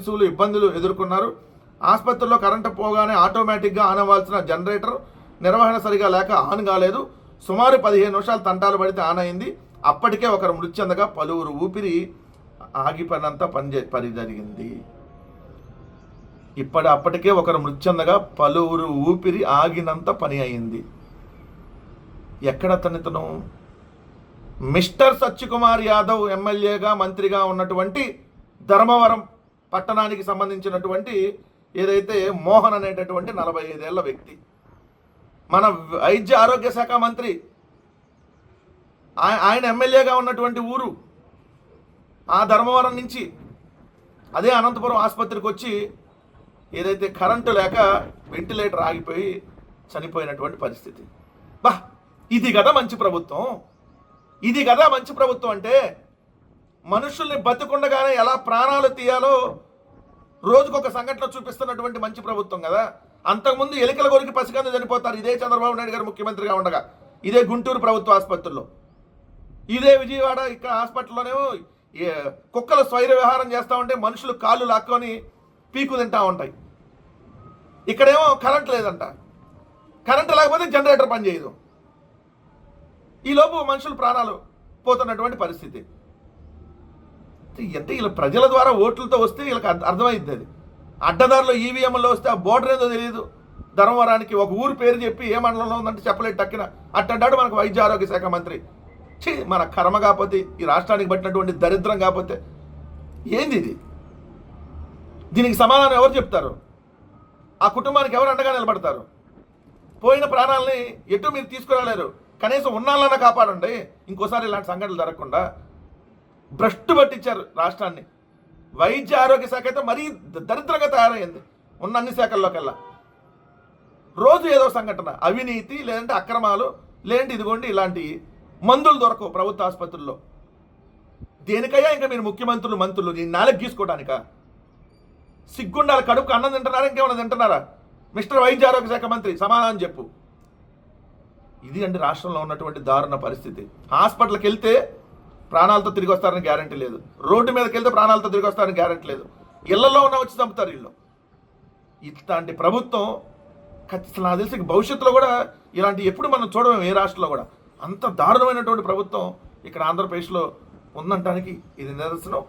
శిశువులు ఇబ్బందులు ఎదుర్కొన్నారు. ఆసుపత్రిలో కరెంటు పోగానే ఆటోమేటిక్గా ఆన్ అవ్వాల్సిన జనరేటర్ నిర్వహణ సరిగా లేక ఆన్ కాలేదు. సుమారు 15 నిమిషాలు తంటాలు పడితే ఆన్ అయింది. అప్పటికే ఒకరు మృతి చెందగా పలువురు ఊపిరి ఆగిపోయినంత పని జరిగింది. అప్పటికే ఒకరు మృతి చెందగా పలువురు ఊపిరి ఆగినంత పని అయింది. ఎక్కడ తను మిస్టర్ సత్యకుమార్ యాదవ్ ఎమ్మెల్యేగా మంత్రిగా ఉన్నటువంటి ధర్మవరం పట్టణానికి సంబంధించినటువంటి ఏదైతే మోహన్ అనేటటువంటి 45 ఏళ్ల వ్యక్తి, మన వైద్య ఆరోగ్య శాఖ మంత్రి, ఆయన ఎమ్మెల్యేగా ఉన్నటువంటి ఊరు ఆ ధర్మవరం నుంచి అదే అనంతపురం ఆసుపత్రికి వచ్చి ఏదైతే కరెంటు లేక వెంటిలేటర్ ఆగిపోయి చనిపోయినటువంటి పరిస్థితి. ఇది కదా మంచి ప్రభుత్వం. ఇది కదా మంచి ప్రభుత్వం అంటే మనుషుల్ని బతికుండగానే ఎలా ప్రాణాలు తీయాలో రోజుకొక సంఘటన చూపిస్తున్నటువంటి మంచి ప్రభుత్వం కదా. అంతకుముందు ఎలికల కొరికి పసికందు చనిపోతారు ఇదే చంద్రబాబు నాయుడు గారు ముఖ్యమంత్రిగా ఉండగా, ఇదే గుంటూరు ప్రభుత్వ ఆసుపత్రుల్లో, ఇదే విజయవాడ ఇక్కడ హాస్పిటల్లోనేమో కుక్కలు స్వైర విహారం చేస్తూ ఉంటే మనుషులు కాళ్ళు లాక్కొని పీకు తింటూ ఉంటాయి. ఇక్కడేమో కరెంట్ లేదంట, కరెంట్ లేకపోతే జనరేటర్ పనిచేయదు. ఈలోపు మనుషులు ప్రాణాలు పోతున్నటువంటి పరిస్థితి. అంటే వీళ్ళ ప్రజల ద్వారా ఓట్లతో వస్తే వీళ్ళకి అర్థమైద్ది. అది అడ్డదారిలో ఈవీఎంలో వస్తే ఆ బోర్డర్ ఏదో తెలియదు. ధర్మవరానికి ఒక ఊరు పేరు చెప్పి ఏ మండలంలో ఉందంటే చెప్పలేడు టక్కిన. అట్టంటాడు మనకు వైద్య ఆరోగ్య శాఖ మంత్రి. మన కర్మ కాకపోతే, ఈ రాష్ట్రానికి పట్టినటువంటి దరిద్రం కాకపోతే ఏంది ఇది? దీనికి సమాధానం ఎవరు చెప్తారు? ఆ కుటుంబానికి ఎవరు అండగా నిలబడతారు? పోయిన ప్రాణాలని ఎటు మీరు తీసుకురాలేరు. కనీసం ఉన్నాళ్ళన్నా కాపాడండి. ఇంకోసారి ఇలాంటి సంఘటనలు జరగకుండా భ్రష్టు పట్టించారు రాష్ట్రాన్ని. వైద్య ఆరోగ్య శాఖ అయితే మరీ దరిద్రంగా తయారైంది ఉన్న అన్ని శాఖల్లోకెల్లా. రోజు ఏదో సంఘటన, అవినీతి, లేదంటే అక్రమాలు, లేదంటే ఇదిగోండి ఇలాంటి మందులు దొరకవు ప్రభుత్వ ఆసుపత్రుల్లో. దేనికయ్యా ఇంకా మీరు ముఖ్యమంత్రులు మంత్రులు నీ నాలుగు గీసుకోవడానికా? సిగ్గుండాలి. కడుపుకు అన్నం తింటున్నారా, ఇంకేమన్నా తింటున్నారా? మిస్టర్ వైద్య ఆరోగ్య శాఖ మంత్రి సమాధానం చెప్పు. ఇది అండి రాష్ట్రంలో ఉన్నటువంటి దారుణ పరిస్థితి. హాస్పిటల్కి వెళ్తే ప్రాణాలతో తిరిగి వస్తారని గ్యారంటీ లేదు, రోడ్డు మీదకి వెళ్తే ప్రాణాలతో తిరిగి వస్తారని గ్యారంటీ లేదు, ఇళ్లలో ఉన్న వచ్చి చంపుతారు వీళ్ళు. ఇట్లాంటి ప్రభుత్వం ఖచ్చితంగా నాకు తెలిసి భవిష్యత్తులో కూడా ఇలాంటి ఎప్పుడు మనం చూడలేము ఏ రాష్ట్రంలో కూడా. అంత దారుణమైనటువంటి ప్రభుత్వం ఇక్కడ ఆంధ్రప్రదేశ్లో ఉందంటానికి ఇది నిదర్శనం.